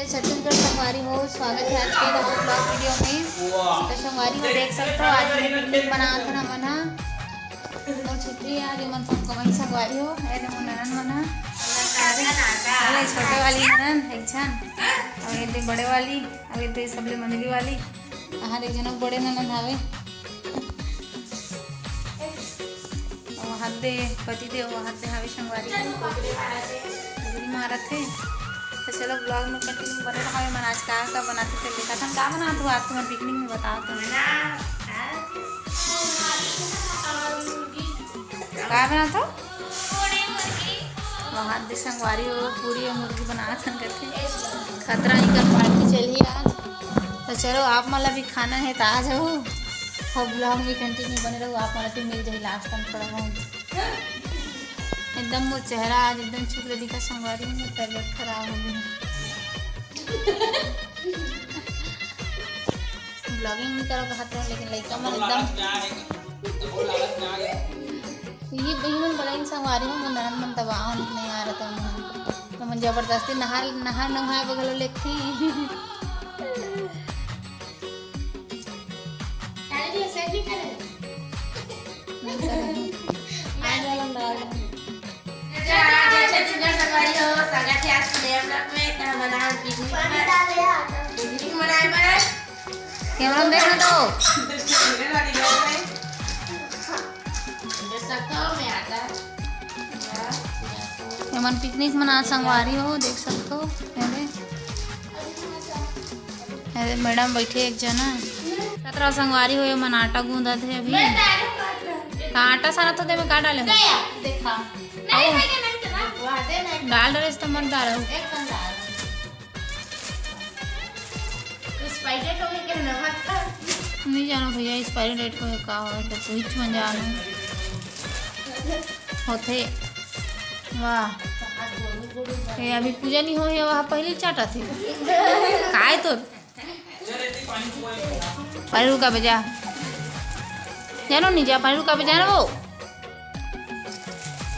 जय छत्तीसगढ़ संगवारी हो। स्वागत है आज के नए ब्लॉग वीडियो में। तो संगवारी हो देख सकते हो आज पिकनिक बनात हन हमन हा और छतरी आज मन सब कमाई संगवारी हो एने मन ननन मन हा अरे छोटे वाली ननन एकछन और ये दे बड़े वाली और ये दे सबले मंझली वाली आहार एक जनक बड़े ननन हावे और हाथ दे पति दे वो हाथ दे हावे संगवारी मारत है। तो चलो ब्लॉग में कंटिन्यू बने रहो। मैं आज का बनाते थे देखा था क्या बना तो आज तुम्हें पिकनिक में बताओ तो क्या बना तो वहाँ दे संगवारी हो पूरी और मुर्गी बना करके खतरा ही कर पार्टी चलिए आज। तो चलो आप मतलब भी खाना है तो आ जाओ और ब्लॉग में कंटिन्यू बने रहो। आप मतलब मिल जाए लास्ट टाइम थोड़ा बहुत एकदम वो चेहरा आज एकदम छुप दिखा संगवारी में तबीयत खराब हो गई। ब्लॉगिंग नहीं करो कहते हैं लेकिन लड़का मन एकदम ये बहन बड़ा संगवारी में मन मन दबाव नहीं आ रहा था तो मन जबरदस्ती नहा नहाए बगल लेती कैमरा में देखना तो मन पिकनिक मना संगवारी हो देख सकते हो। अरे मैडम बैठे एक जना कतरा संगवारी हो ये मन आटा गूंदा थे अभी आटा सारा तो दे में का डाले देखा डाल रहे तो मन डालो नहीं जानो भैया एक्सपायरी डेट को का हो तो कुछ मन जानो होते वाह ये अभी पूजा नहीं हो है वहाँ पहले चाटा थे काय तो पानी रुका बजा जानो नहीं जा पानी रुका बजा ना वो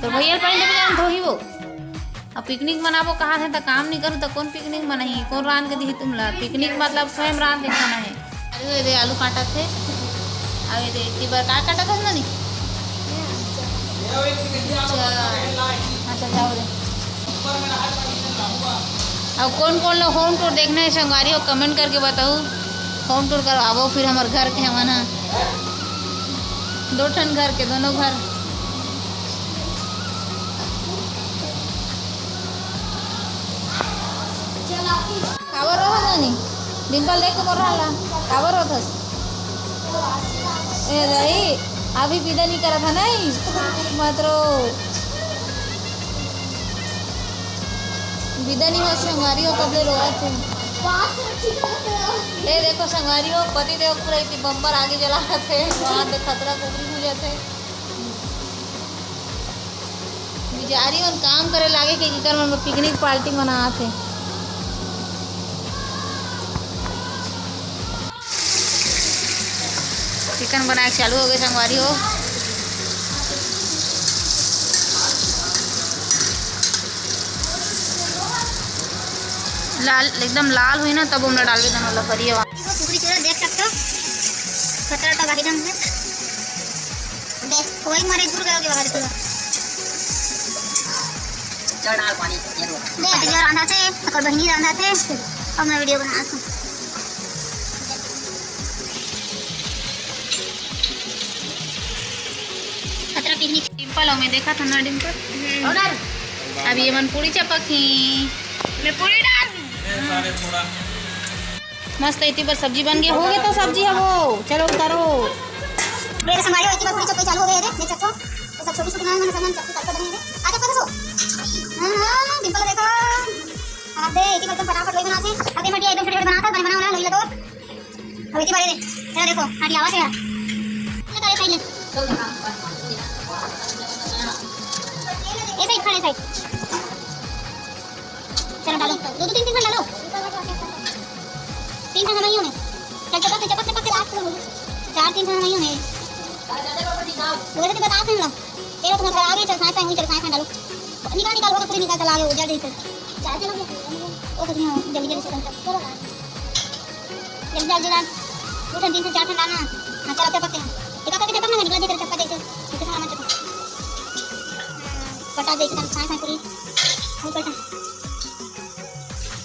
तो भैया पानी दे बजा धो ही वो अब पिकनिक मनाबो कहाँ थे तो काम नहीं करूँ तो कौन पिकनिक मनाही कौन रांध के दी तुम ला पिकनिक मतलब स्वयं रांध के खाना है। अरे दे आलू काटा थे अरे दे इतनी बार का काटा था ना नहीं अच्छा जाओ दे अब कौन कौन लोग होम टूर देखना है संगवारी हो कमेंट करके बताओ होम टूर करवाओ फिर हमारे घर के हमारा दो ठन घर के दोनों घर कावर हो नहीं डिम्पल देख बोल रहा कावर होता ए रही अभी विदा नहीं करा था नहीं मात्र विदा नहीं हो संगवारी हो कब रोआ थे ये देखो संगवारी हो पति देव पूरा इतनी बम्पर आगे जला थे वहाँ पे खतरा कुबरी हो जाते बिचारी और काम करे लागे कि कर मैं पिकनिक पार्टी मना थे। चिकन बनाए चालू हो गए संगवारी हो लाल एकदम लाल हुई ना तब हमने डाल के दोनों लकड़ी है पूरी चूड़ा देख सकते हो खतरा तो गाड़ी दम है देख कोई मारे दूर गया बाहर पूरा चढ़ डाल पानी ये रो देख जो रांधा थे और बहनी रांधा थे अब मैं वीडियो बना दूं खतरा पिकनिक डिम्पल में देखा था ना डिम्पल और अब ये मन पूरी चपकी मैं पूरी डाल मस्त इतनी बार सब्जी बन गई हो गई तो सब्जी है वो चलो उतारो मेरे संभालो इतनी बार पूरी चपकी चालू हो गई है देख सकते हो तो सब छोटी छोटी मैंने सामान चक्की काट कर देंगे आगे पकड़ो हां डिम्पल देखो आप दे इतनी बार तुम फटाफट वही बनाते अभी मटिया एकदम फटाफट बनाता बन बना लोई लगो अब इतनी बार दे ये देखो हटी आवाज है ये करे पहले ऐसे ही खड़े साइड चलो डालो दो तीन बार डालो तीन खाना नहीं होने चल चपक चार तीन खाना नहीं होने वो तो बता तुम लोग तेरे तुम्हारे आगे चल साइड डालो निकाल हो तो पूरी निकाल चला आगे उजड़ दे चल चार वो कुछ नहीं हो, जल्दी जल्दी से चलो जल्दी जल्दी डाल 2 3 से 4 डालना। हाँ चलो पकते हैं एक करके देखो ना निकला दे तेरे चप्पा देखे इसे खाना मत पटा दे एकदम साथ पूरी वो पटा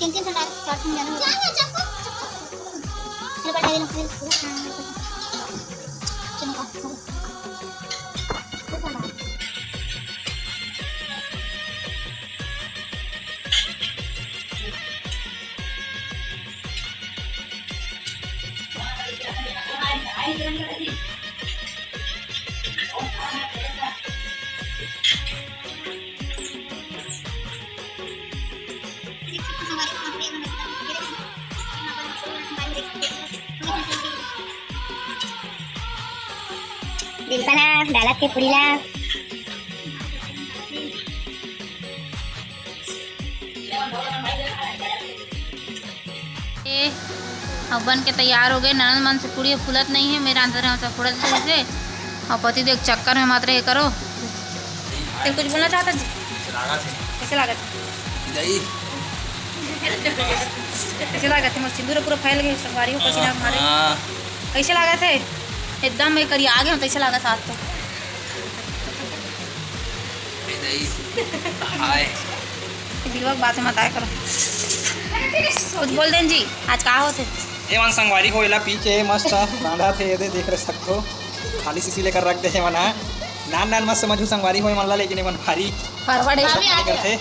3 से डाल 4 से जाना होगा चप्पा चलो पटा दे लो फिर चलो का दिलपना डाला के पुड़ीला अब बन के तैयार हो गए। ननद मन से पूरी फुलत नहीं है, मेरा अंदर है फुलत से और पति देख चक्कर में मात्र ये करो। तो कुछ बोलना चाहता जी? कैसे लागत कैसे लागत है? सिंदूर पूरा फैल गए सवारी हो पसीना मारे। कैसे लागत है? एकदम मैं करिए आगे हम कैसे लागत हाथ तो बिलवा बात मत आया करो। कुछ बोल दें जी आज कहा होते ये मन संगवारी होइला पीछे मस्त रांधा थे ये देख सकते हो खाली सीसी लेकर रख दे है मना नान नान मस्त समझू संगवारी होई मन ला लेकिन ये मन भारी फरवड़ करते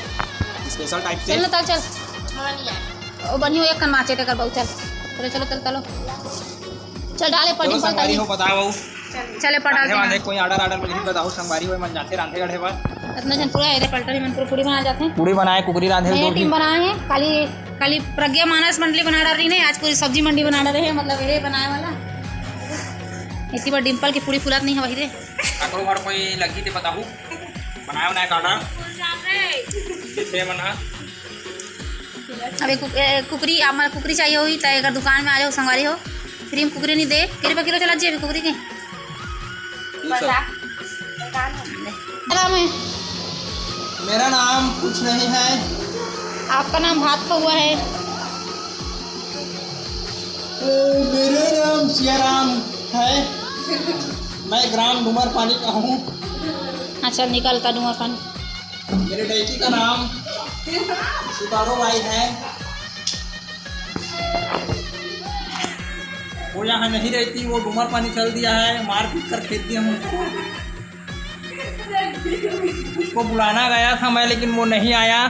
स्पेशल टाइप से चल ना चल ओ बनी हो एक कन माचे कर बहु चल चलो चलो चल चलो चल डाले पड़ी संगवारी हो बताओ चले पटा के कोई आर्डर मिली बताओ संगवारी होई मन जाते रांधे गढ़े पर इतना जन पूरा है पलटरी मन पूरी बना जाते हैं। पूरी बनाए कुकरी रांधे नई टीम बनाए हैं खाली प्रज्ञा मानस मंडली बना रही नहीं आज पूरी सब्जी मंडी बना रहे हैं मतलब ये बनाए वाला इसी बार डिम्पल की पूरी फुलत नहीं है वही रे काकरो घर कोई लगी थी बताऊ बनाया बनाया काटा कैसे बना अबे कुकरी आप मतलब कुकरी चाहिए हुई तो अगर दुकान में आ जाओ संगवारी हो फ्री में कुकरी नहीं दे कितने रुपये किलो चला जी अभी कुकरी के मेरा नाम कुछ नहीं है आपका नाम हाथ का हुआ है मेरा नाम सियाराम है मैं ग्राम डूमर पानी का हूँ। अच्छा निकलता डूमर पानी। मेरे बेटी का नाम सुतारो बाई है। वो यहाँ नहीं रहती वो डूमर पानी चल दिया है मार पीट कर खेत दिया मुझको। उसको बुलाना गया था मैं लेकिन वो नहीं आया।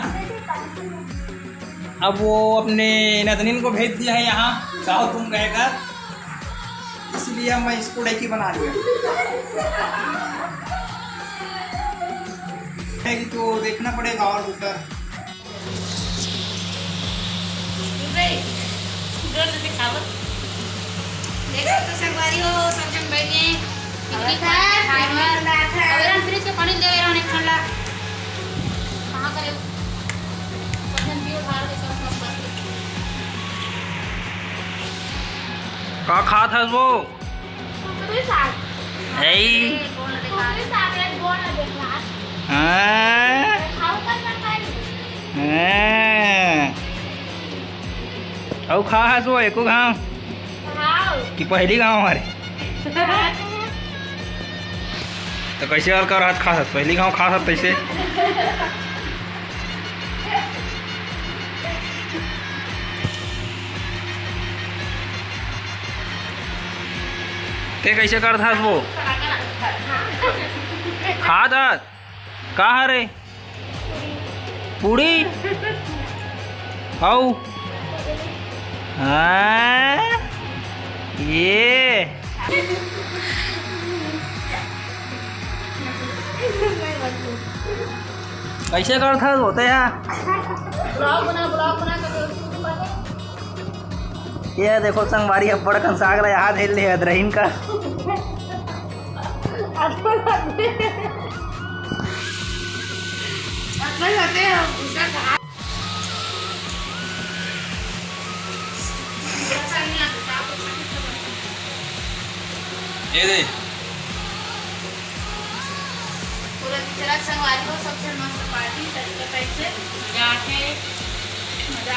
अब वो अपने नदनीन को भेज दिया है यहाँ जाओ तुम गए कर इसलिए मैं इसको डैकी बना लिया तो देखना पड़ेगा और उधर संगवारी हो सब जन बैठ गए फ्रिज के पानी ले रहा ठंडा कहाँ करे का खा था वो खा है वो एको गाँव कि पहली गाँव हमारे तो कैसे और कर खा सकते पहली गाँव खा सकते कैसे ते कैसे कर था वो खा था कहा रे पूड़ी आओ ये कैसे कर था होते हैं ब्लॉग बना ये देखो संगवारी अब बड़कन साग रहा याद हिल लिया अदरहीन का ये दे पूरा संगवारी को सबसे मस्त पार्टी तरीके से जाके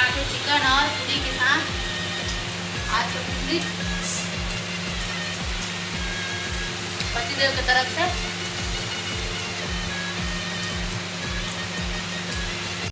आके चिकन और पूरी के साथ आज तो पूरी पतिदेव की तरफ से